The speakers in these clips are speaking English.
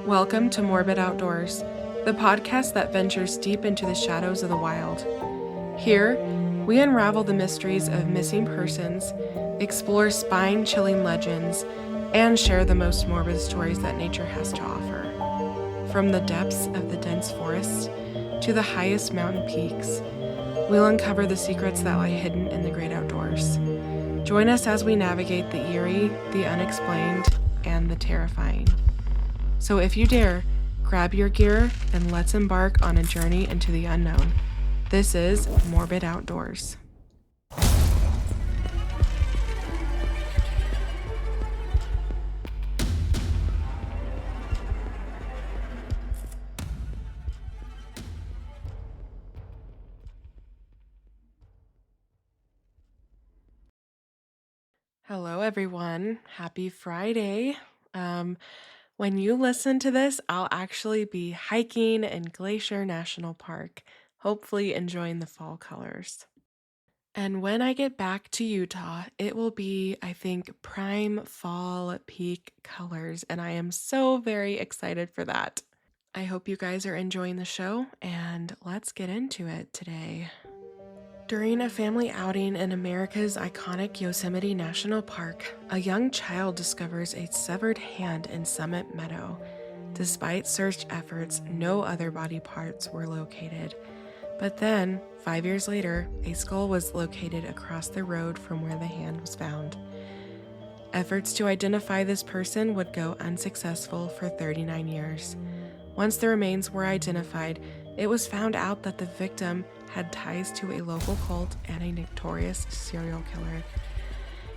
Welcome to Morbid Outdoors, the podcast that ventures deep into the shadows of the wild. Here, we unravel the mysteries of missing persons, explore spine-chilling legends, and share the most morbid stories that nature has to offer. From the depths of the dense forests to the highest mountain peaks, we'll uncover the secrets that lie hidden in the great outdoors. Join us as we navigate the eerie, the unexplained, and the terrifying. So if you dare, grab your gear and let's embark on a journey into the unknown. This is Morbid Outdoors. Hello, everyone. Happy Friday. When you listen to this, I'll actually be hiking in Glacier National Park, hopefully enjoying the fall colors. And when I get back to Utah, it will be, I think, prime fall peak colors, and I am so very excited for that. I hope you guys are enjoying the show, and let's get into it today. During a family outing in America's iconic Yosemite National Park, a young child discovers a severed hand in Summit Meadow. Despite search efforts, no other body parts were located. But then, 5 years later, a skull was located across the road from where the hand was found. Efforts to identify this person would go unsuccessful for 39 years. Once the remains were identified, it was found out that the victim had ties to a local cult and a notorious serial killer.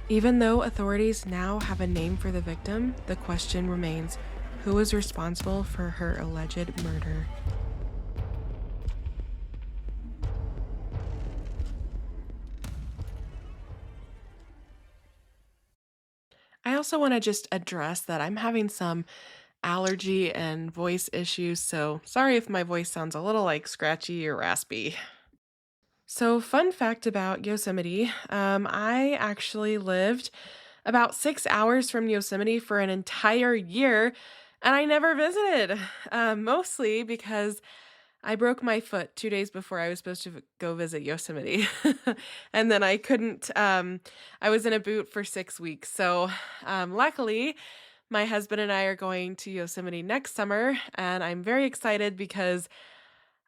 Even though authorities now have a name for the victim, the question remains, who was responsible for her alleged murder? I also want to just address that I'm having some allergy and voice issues, so sorry if my voice sounds a little like scratchy or raspy. So, fun fact about Yosemite, I actually lived about 6 hours from Yosemite for an entire year, and I never visited, mostly because I broke my foot 2 days before I was supposed to go visit Yosemite. And then I couldn't, I was in a boot for 6 weeks. So, luckily, my husband and I are going to Yosemite next summer, and I'm very excited because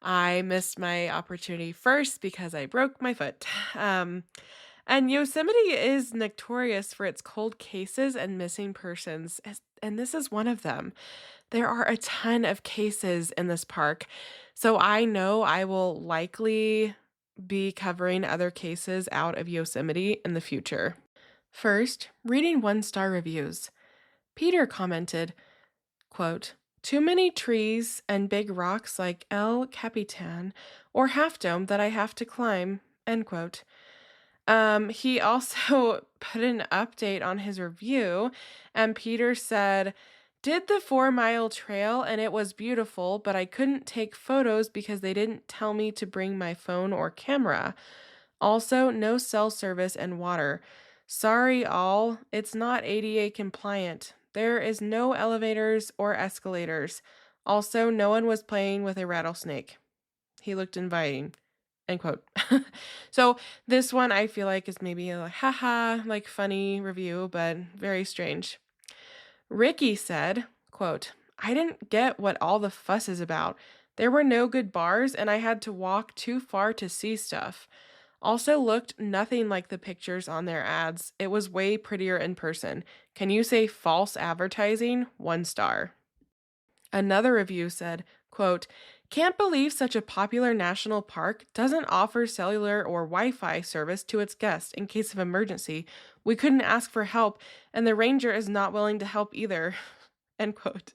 I missed my opportunity first because I broke my foot. And Yosemite is notorious for its cold cases and missing persons, and this is one of them. There are a ton of cases in this park, so I know I will likely be covering other cases out of Yosemite in the future. First, reading one-star reviews. Peter commented, quote, "Too many trees and big rocks like El Capitan or Half Dome that I have to climb," end quote. He also put an update on his review, and Peter said, "Did the 4 mile trail and it was beautiful, but I couldn't take photos because they didn't tell me to bring my phone or camera. Also, no cell service and water. Sorry all, it's not ADA compliant. There is no elevators or escalators. Also, no one was playing with a rattlesnake. He looked inviting." End quote. So this one I feel like is maybe a haha, like funny review, but very strange. Ricky said, quote, "I didn't get what all the fuss is about. There were no good bars and I had to walk too far to see stuff. Also looked nothing like the pictures on their ads. It was way prettier in person. Can you say false advertising? 1 star." Another review said, quote, "Can't believe such a popular national park doesn't offer cellular or Wi-Fi service to its guests in case of emergency. We couldn't ask for help, and the ranger is not willing to help either." End quote.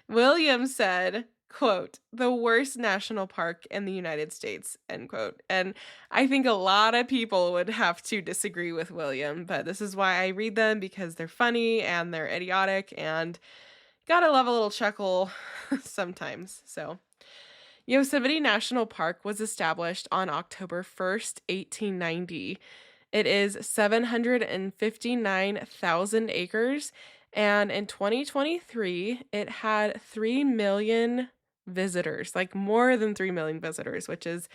William said, quote, "The worst national park in the United States," end quote. And I think a lot of people would have to disagree with William, but this is why I read them, because they're funny and they're idiotic and gotta love a little chuckle sometimes. So, Yosemite National Park was established on October 1st, 1890. It is 759,000 acres And in 2023, it had 3 million visitors, like more than 3 million visitors, which is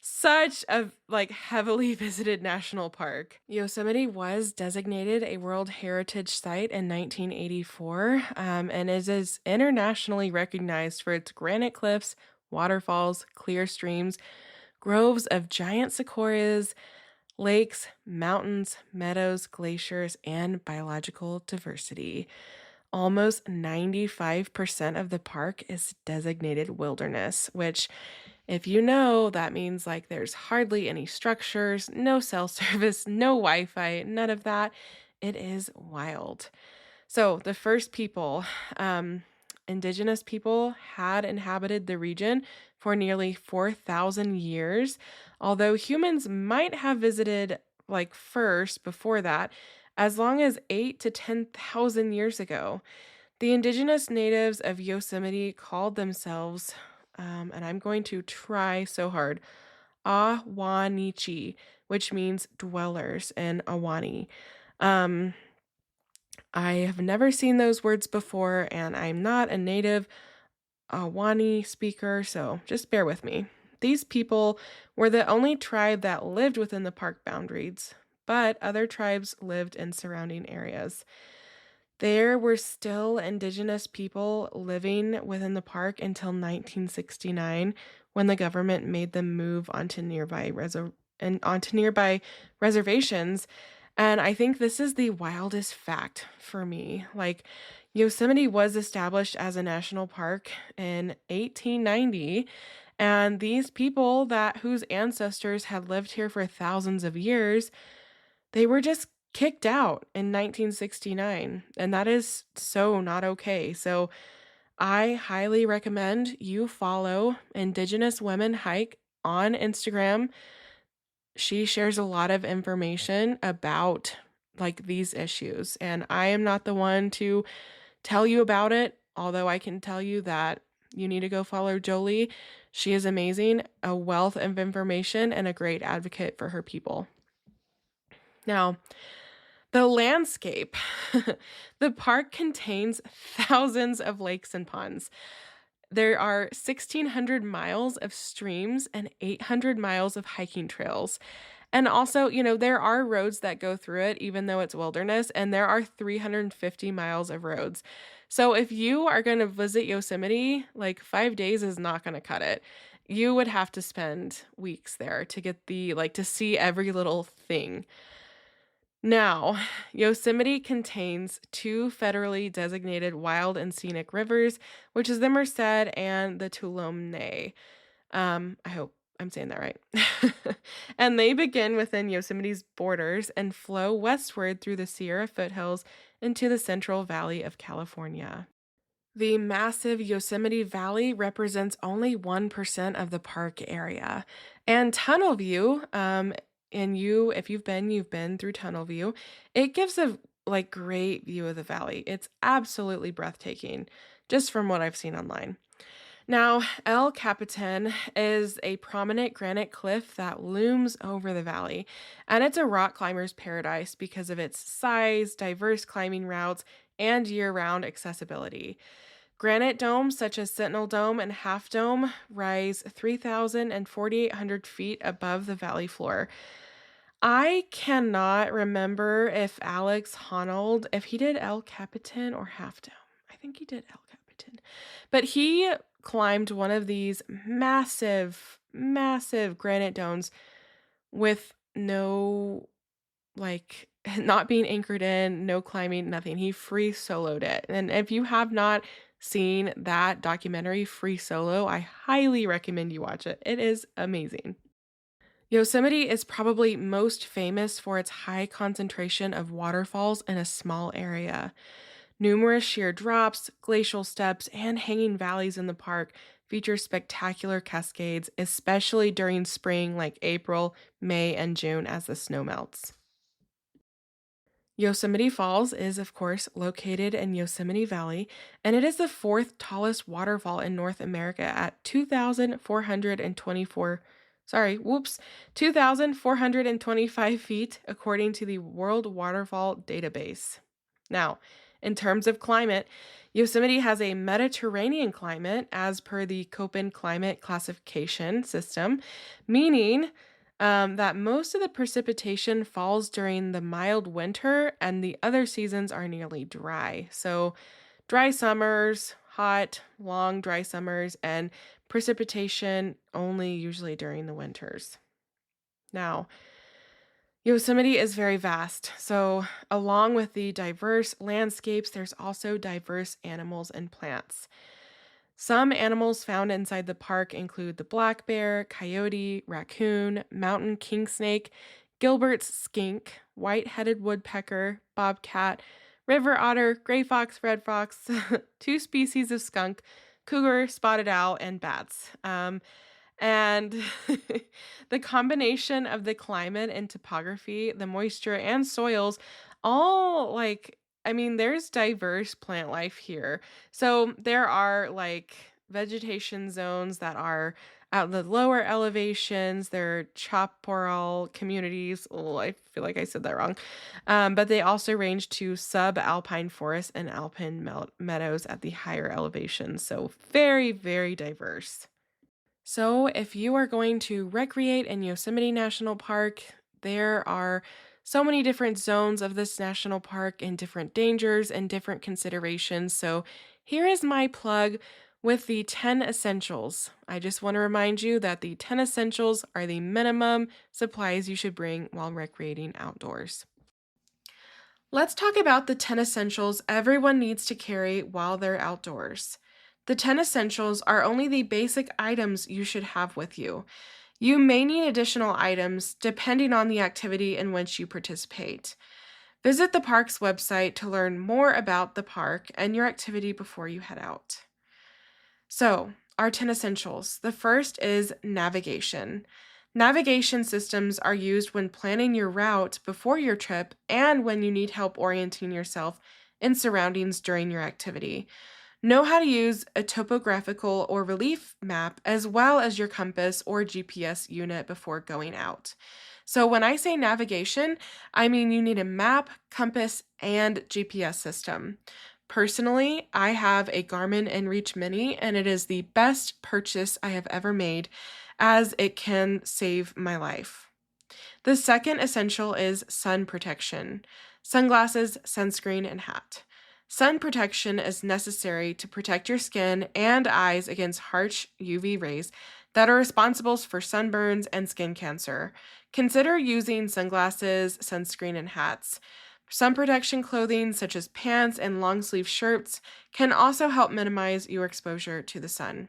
such a like heavily visited national park. Yosemite was designated a World Heritage Site in 1984, and is internationally recognized for its granite cliffs, waterfalls, clear streams, groves of giant sequoias, lakes, mountains, meadows, glaciers, and biological diversity. Almost 95% of the park is designated wilderness, which, if you know, that means like there's hardly any structures, no cell service, no Wi Fi, none of that. It is wild. So the first people, indigenous people, had inhabited the region for nearly 4,000 years, although humans might have visited like first before that, as long as 8 to 10,000 years ago. The indigenous natives of Yosemite called themselves, and I'm going to try so hard, Awanichi, which means dwellers in Awani. Um, I have never seen those words before, and I'm not a native Awani speaker, so just bear with me. These people were the only tribe that lived within the park boundaries, but other tribes lived in surrounding areas. There were still indigenous people living within the park until 1969, when the government made them move onto nearby reservations. And I think this is the wildest fact for me. Like, Yosemite was established as a national park in 1890, and these people that whose ancestors had lived here for thousands of years, they were just kicked out in 1969, and that is so not okay. So I highly recommend you follow Indigenous Women Hike on Instagram. She shares a lot of information about like these issues, and I am not the one to tell you about it, although I can tell you that you need to go follow Jolie. She is amazing, a wealth of information, and a great advocate for her people. Now, the landscape. The park contains thousands of lakes and ponds. There are 1,600 miles of streams and 800 miles of hiking trails. And also, there are roads that go through it, even though it's wilderness, and there are 350 miles of roads. So if you are going to visit Yosemite, like 5 days is not going to cut it. You would have to spend weeks there to get to see every little thing. Now, Yosemite contains two federally designated wild and scenic rivers, which is the Merced and the Tuolumne. I hope I'm saying that right. And they begin within Yosemite's borders and flow westward through the Sierra foothills into the Central Valley of California. The massive Yosemite Valley represents only 1% of the park area. And Tunnel View, if you've been through Tunnel View, it gives a great view of the valley. It's absolutely breathtaking, just from what I've seen online. Now, El Capitan is a prominent granite cliff that looms over the valley, and it's a rock climber's paradise because of its size, diverse climbing routes, and year-round accessibility. Granite domes such as Sentinel Dome and Half Dome rise 3,000 and 4,800 feet above the valley floor. I cannot remember if Alex Honnold, if he did El Capitan or Half Dome. I think he did El Capitan. But he climbed one of these massive, massive granite domes with no, not being anchored in, no climbing, nothing. He free soloed it. And if you have not seen that documentary, Free Solo, I highly recommend you watch it. It is amazing. Yosemite is probably most famous for its high concentration of waterfalls in a small area. Numerous sheer drops, glacial steps, and hanging valleys in the park feature spectacular cascades, especially during spring like April, May, and June as the snow melts. Yosemite Falls is, of course, located in Yosemite Valley, and it is the fourth tallest waterfall in North America at 2,425 feet, according to the World Waterfall Database. Now, In terms of climate, Yosemite has a Mediterranean climate as per the Köppen climate classification system, meaning that most of the precipitation falls during the mild winter and the other seasons are nearly dry. So, dry summers, hot, long dry summers, and precipitation only usually during the winters. Now, Yosemite is very vast. So, along with the diverse landscapes, there's also diverse animals and plants. Some animals found inside the park include the black bear, coyote, raccoon, mountain king snake, Gilbert's skink, white-headed woodpecker, bobcat, river otter, gray fox, red fox, two species of skunk, cougar, spotted owl, and bats. And the combination of the climate and topography, the moisture and soils, all I mean, there's diverse plant life here. So there are vegetation zones that are at the lower elevations. There are chaparral communities. Oh, I feel like I said that wrong. But they also range to subalpine forests and alpine meadows at the higher elevations. So very, very diverse. So, if you are going to recreate in Yosemite National Park, there are so many different zones of this national park and different dangers and different considerations. So, here is my plug with the 10 essentials. I just want to remind you that the 10 essentials are the minimum supplies you should bring while recreating outdoors. Let's talk about the 10 essentials everyone needs to carry while they're outdoors. The 10 essentials are only the basic items you should have with you. You may need additional items depending on the activity in which you participate. Visit the park's website to learn more about the park and your activity before you head out. So, our 10 essentials. The first is navigation. Navigation systems are used when planning your route before your trip and when you need help orienting yourself in surroundings during your activity. Know how to use a topographical or relief map as well as your compass or GPS unit before going out. So, when I say navigation, I mean you need a map, compass, and GPS system. Personally, I have a Garmin InReach Mini, and it is the best purchase I have ever made as it can save my life. The second essential is sun protection: sunglasses, sunscreen, and hat. Sun protection is necessary to protect your skin and eyes against harsh UV rays that are responsible for sunburns and skin cancer. Consider using sunglasses, sunscreen, and hats. Sun protection clothing, such as pants and long sleeve shirts, can also help minimize your exposure to the sun.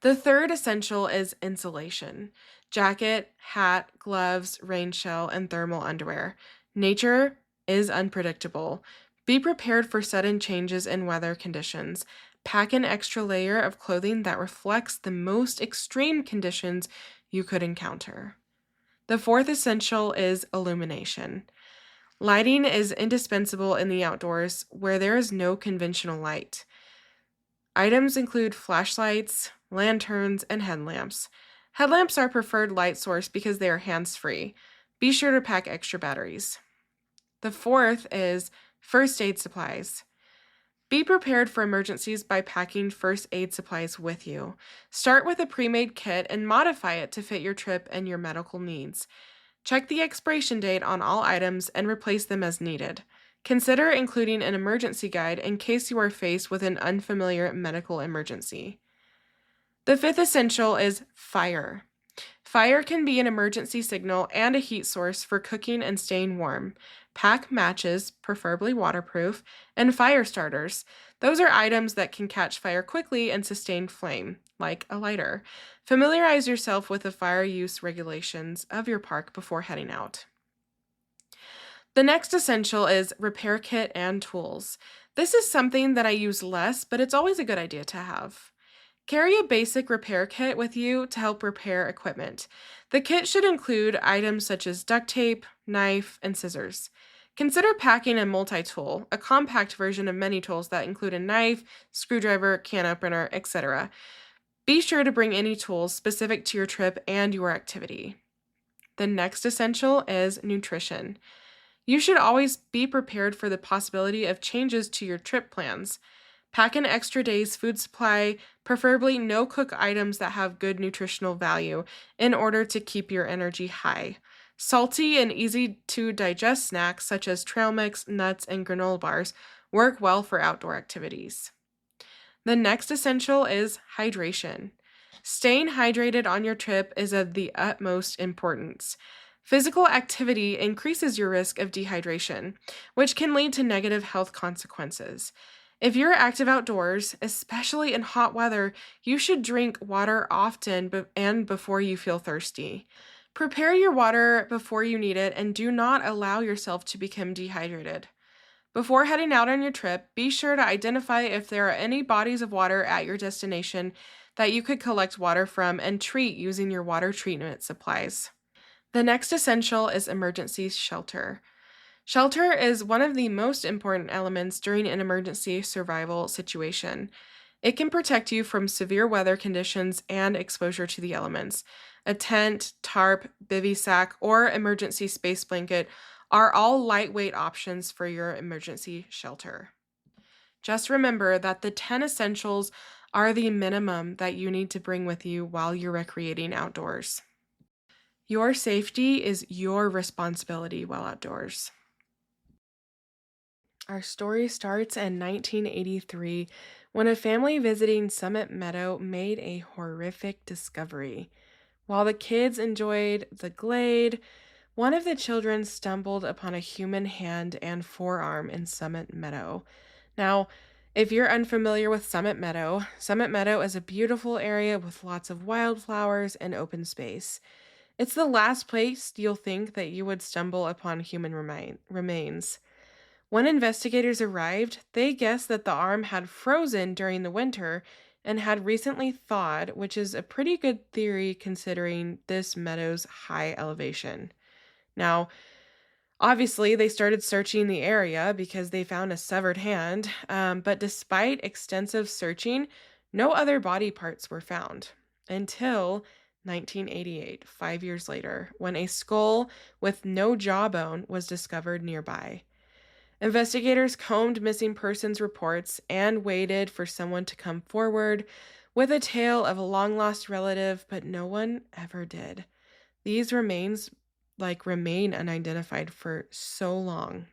The third essential is insulation: jacket, hat, gloves, rain shell, and thermal underwear. Nature is unpredictable. Be prepared for sudden changes in weather conditions. Pack an extra layer of clothing that reflects the most extreme conditions you could encounter. The fourth essential is illumination. Lighting is indispensable in the outdoors where there is no conventional light. Items include flashlights, lanterns, and headlamps. Headlamps are preferred light source because they are hands-free. Be sure to pack extra batteries. The fourth is first aid supplies. Be prepared for emergencies by packing first aid supplies with you. Start with a pre-made kit and modify it to fit your trip and your medical needs. Check the expiration date on all items and replace them as needed. Consider including an emergency guide in case you are faced with an unfamiliar medical emergency. The fifth essential is fire. Fire can be an emergency signal and a heat source for cooking and staying warm. Pack matches, preferably waterproof, and fire starters. Those are items that can catch fire quickly and sustain flame, like a lighter. Familiarize yourself with the fire use regulations of your park before heading out. The next essential is repair kit and tools. This is something that I use less, but it's always a good idea to have. Carry a basic repair kit with you to help repair equipment. The kit should include items such as duct tape, knife, and scissors. Consider packing a multi-tool, a compact version of many tools that include a knife, screwdriver, can opener, etc. Be sure to bring any tools specific to your trip and your activity. The next essential is nutrition. You should always be prepared for the possibility of changes to your trip plans. Pack an extra day's food supply, preferably no cook items that have good nutritional value, in order to keep your energy high. Salty and easy to digest snacks such as trail mix, nuts, and granola bars work well for outdoor activities. The next essential is hydration. Staying hydrated on your trip is of the utmost importance. Physical activity increases your risk of dehydration, which can lead to negative health consequences. If you're active outdoors, especially in hot weather, you should drink water often and before you feel thirsty. Prepare your water before you need it and do not allow yourself to become dehydrated. Before heading out on your trip, be sure to identify if there are any bodies of water at your destination that you could collect water from and treat using your water treatment supplies. The next essential is emergency shelter. Shelter is one of the most important elements during an emergency survival situation. It can protect you from severe weather conditions and exposure to the elements. A tent, tarp, bivy sack, or emergency space blanket are all lightweight options for your emergency shelter. Just remember that the 10 essentials are the minimum that you need to bring with you while you're recreating outdoors. Your safety is your responsibility while outdoors. Our story starts in 1983 when a family visiting Summit Meadow made a horrific discovery. While the kids enjoyed the glade, one of the children stumbled upon a human hand and forearm in Summit Meadow. Now, if you're unfamiliar with Summit Meadow is a beautiful area with lots of wildflowers and open space. It's the last place you'll think that you would stumble upon human remains. When investigators arrived, they guessed that the arm had frozen during the winter and had recently thawed, which is a pretty good theory considering this meadow's high elevation. Now, obviously, they started searching the area because they found a severed hand, but despite extensive searching, no other body parts were found until 1988, 5 years later, when a skull with no jawbone was discovered nearby. Investigators combed missing persons reports and waited for someone to come forward with a tale of a long-lost relative, but no one ever did. These remains remain unidentified for so long.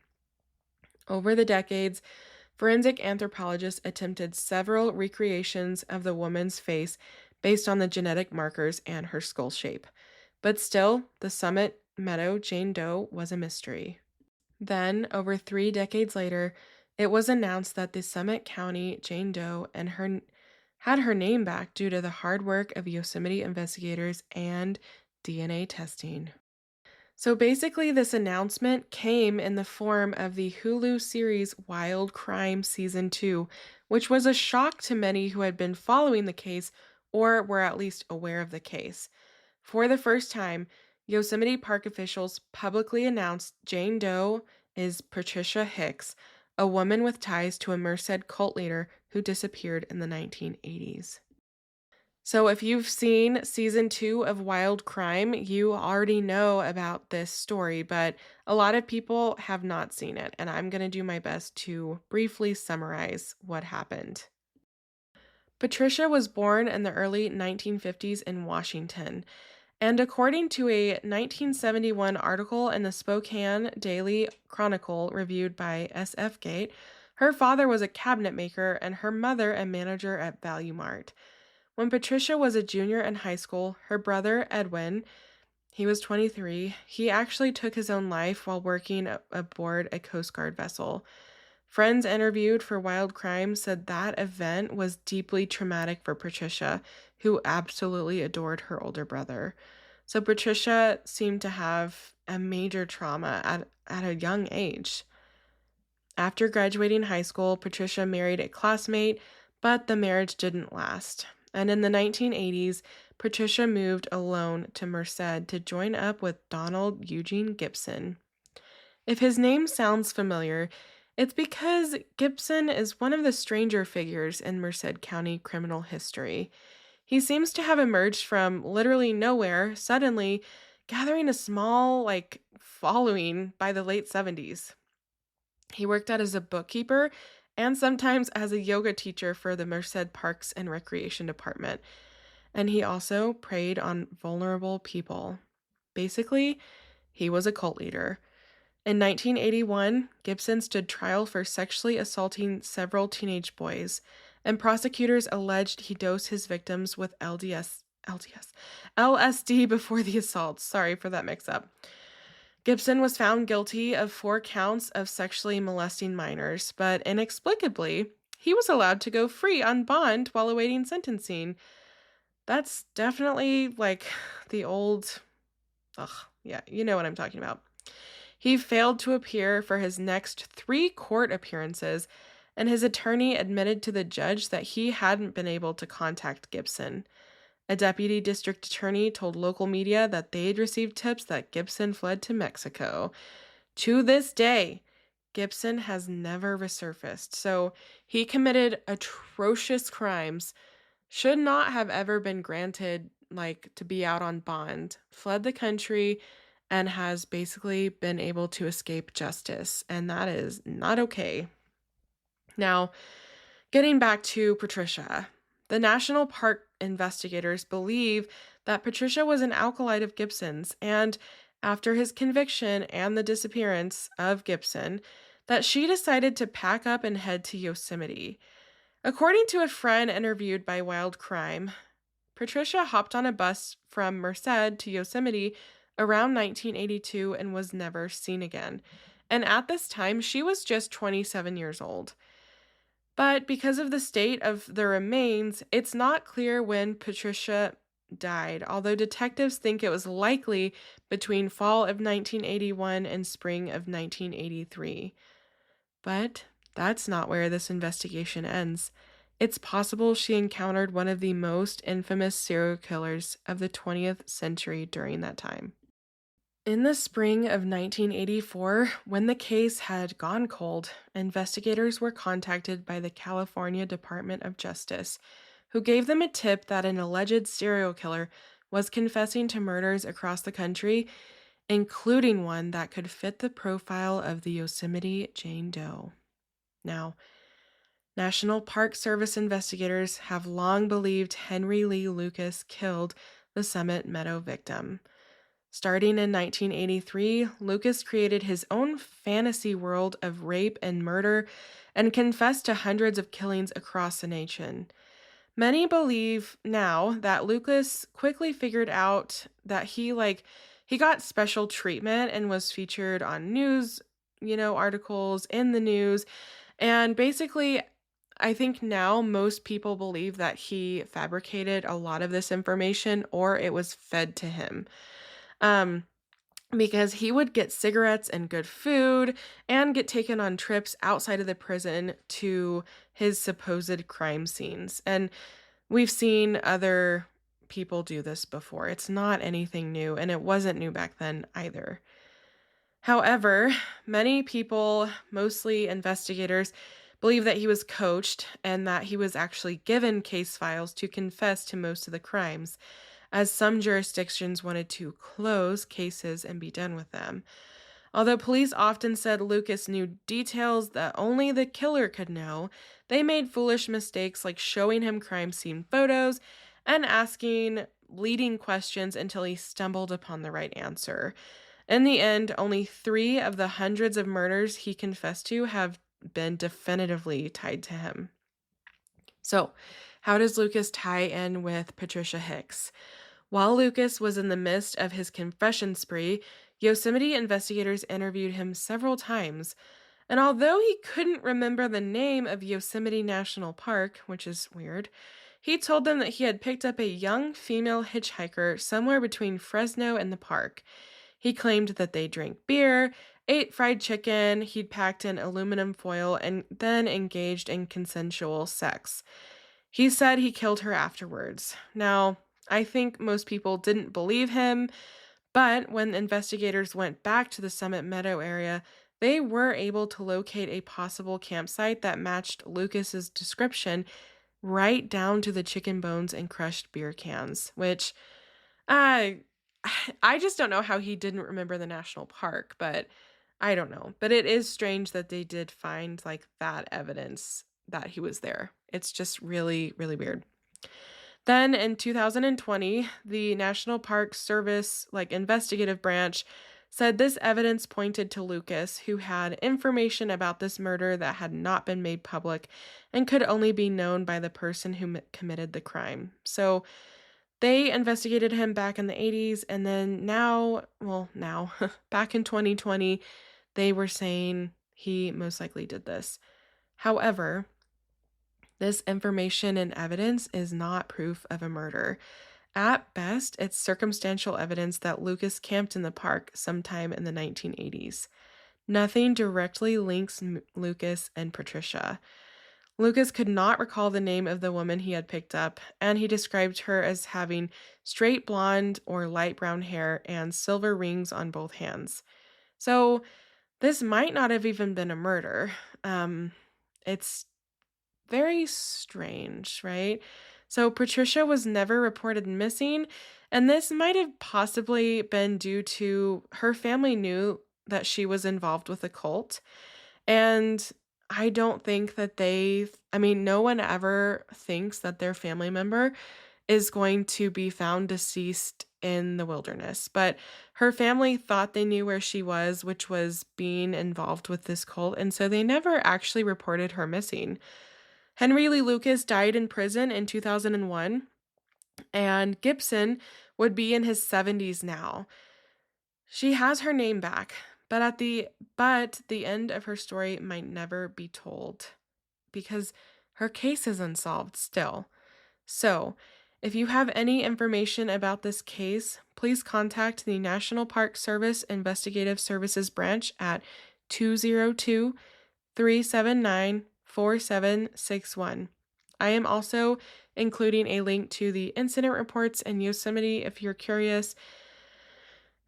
Over the decades, forensic anthropologists attempted several recreations of the woman's face based on the genetic markers and her skull shape. But still, the Summit Meadow Jane Doe was a mystery. Then, over 3 decades later, it was announced that the Summit County Jane Doe had her name back due to the hard work of Yosemite investigators and DNA testing. So basically, this announcement came in the form of the Hulu series Wild Crime Season 2, which was a shock to many who had been following the case or were at least aware of the case. For the first time, Yosemite Park officials publicly announced Jane Doe is Patricia Hicks, a woman with ties to a Merced cult leader who disappeared in the 1980s. So if you've seen season 2 of Wild Crime, you already know about this story, but a lot of people have not seen it, and I'm going to do my best to briefly summarize what happened. Patricia was born in the early 1950s in Washington, and according to a 1971 article in the Spokane Daily Chronicle reviewed by SF Gate, her father was a cabinet maker and her mother a manager at Value Mart. When Patricia was a junior in high school, her brother, Edwin, he was 23, he actually took his own life while working aboard a Coast Guard vessel. Friends interviewed for Wild Crime said that event was deeply traumatic for Patricia, who absolutely adored her older brother. So Patricia seemed to have a major trauma at a young age. After graduating high school, Patricia married a classmate, but the marriage didn't last. And in the 1980s, Patricia moved alone to Merced to join up with Donald Eugene Gibson. If his name sounds familiar, it's because Gibson is one of the stranger figures in Merced County criminal history. He seems to have emerged from literally nowhere, suddenly gathering a small, following by the late 70s. He worked out as a bookkeeper and sometimes as a yoga teacher for the Merced Parks and Recreation Department. And he also preyed on vulnerable people. Basically, he was a cult leader. In 1981, Gibson stood trial for sexually assaulting several teenage boys, and prosecutors alleged he dosed his victims with LSD before the assaults. Sorry for that mix up. Gibson was found guilty of 4 counts of sexually molesting minors, but inexplicably, he was allowed to go free on bond while awaiting sentencing. That's definitely like the old. Ugh, yeah, you know what I'm talking about. He failed to appear for his next 3 court appearances, and his attorney admitted to the judge that he hadn't been able to contact Gibson. A deputy district attorney told local media that they'd received tips that Gibson fled to Mexico. To this day, Gibson has never resurfaced, so he committed atrocious crimes, should not have ever been granted to be out on bond, fled the country, and has basically been able to escape justice, and that is not okay. Now, getting back to Patricia, the National Park investigators believe that Patricia was an acolyte of Gibson's, and after his conviction and the disappearance of Gibson, that she decided to pack up and head to Yosemite. According to a friend interviewed by Wild Crime, Patricia hopped on a bus from Merced to Yosemite around 1982 and was never seen again. And at this time, she was just 27 years old. But because of the state of the remains, it's not clear when Patricia died, although detectives think it was likely between fall of 1981 and spring of 1983. But that's not where this investigation ends. It's possible she encountered one of the most infamous serial killers of the 20th century during that time. In the spring of 1984, when the case had gone cold, investigators were contacted by the California Department of Justice, who gave them a tip that an alleged serial killer was confessing to murders across the country, including one that could fit the profile of the Yosemite Jane Doe. Now, National Park Service investigators have long believed Henry Lee Lucas killed the Summit Meadow victim. Starting in 1983, Lucas created his own fantasy world of rape and murder and confessed to hundreds of killings across the nation. Many believe now that Lucas quickly figured out that he got special treatment and was featured on news, articles in the news. And basically, I think now most people believe that he fabricated a lot of this information or it was fed to him. Because he would get cigarettes and good food and get taken on trips outside of the prison to his supposed crime scenes. And we've seen other people do this before. It's not anything new, and it wasn't new back then either. However, many people, mostly investigators, believe that he was coached and that he was actually given case files to confess to most of the crimes, as some jurisdictions wanted to close cases and be done with them. Although police often said Lucas knew details that only the killer could know, they made foolish mistakes like showing him crime scene photos and asking leading questions until he stumbled upon the right answer. In the end, only 3 of the hundreds of murders he confessed to have been definitively tied to him. So, how does Lucas tie in with Patricia Hicks? While Lucas was in the midst of his confession spree, Yosemite investigators interviewed him several times. And although he couldn't remember the name of Yosemite National Park, which is weird, he told them that he had picked up a young female hitchhiker somewhere between Fresno and the park. He claimed that they drank beer, ate fried chicken, he'd packed in aluminum foil, and then engaged in consensual sex. He said he killed her afterwards. Now, I think most people didn't believe him, but when investigators went back to the Summit Meadow area, they were able to locate a possible campsite that matched Lucas's description right down to the chicken bones and crushed beer cans, which I just don't know how he didn't remember the national park, but I don't know. But it is strange that they did find like that evidence that he was there. It's just really, really weird. Then in 2020, the National Park Service investigative branch said this evidence pointed to Lucas, who had information about this murder that had not been made public and could only be known by the person who committed the crime. So they investigated him back in the 80s, and then now, back in 2020, they were saying he most likely did this. However, this information and evidence is not proof of a murder. At best, it's circumstantial evidence that Lucas camped in the park sometime in the 1980s. Nothing directly links Lucas and Patricia. Lucas could not recall the name of the woman he had picked up, and he described her as having straight blonde or light brown hair and silver rings on both hands. So, this might not have even been a murder. It's very strange, right? So Patricia was never reported missing, and this might have possibly been due to her family knew that she was involved with a cult. And I don't think that no one ever thinks that their family member is going to be found deceased in the wilderness. But her family thought they knew where she was, which was being involved with this cult, and so they never actually reported her missing. Henry Lee Lucas died in prison in 2001, and Gibson would be in his 70s now. She has her name back, but the end of her story might never be told because her case is unsolved still. So, if you have any information about this case, please contact the National Park Service Investigative Services Branch at 202-379-4761. I am also including a link to the incident reports in Yosemite if you're curious.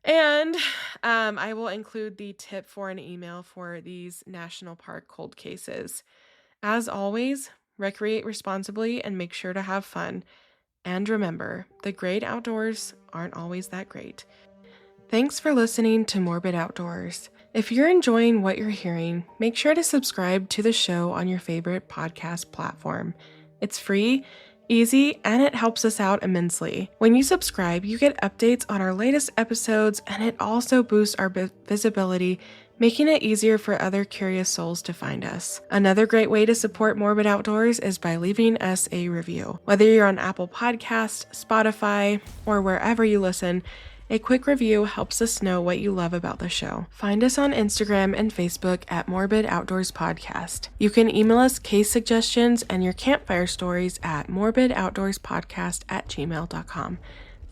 And I will include the tip for an email for these national park cold cases. As always, recreate responsibly and make sure to have fun. And remember, the great outdoors aren't always that great. Thanks for listening to Morbid Outdoors. If you're enjoying what you're hearing, make sure to subscribe to the show on your favorite podcast platform. It's free, easy, and it helps us out immensely. When you subscribe, you get updates on our latest episodes, and it also boosts our visibility, making it easier for other curious souls to find us. Another great way to support Morbid Outdoors is by leaving us a review. Whether you're on Apple Podcasts, Spotify, or wherever you listen, a quick review helps us know what you love about the show. Find us on Instagram and Facebook at Morbid Outdoors Podcast. You can email us case suggestions and your campfire stories at morbidoutdoorspodcast@gmail.com.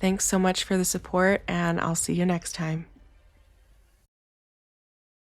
Thanks so much for the support, and I'll see you next time.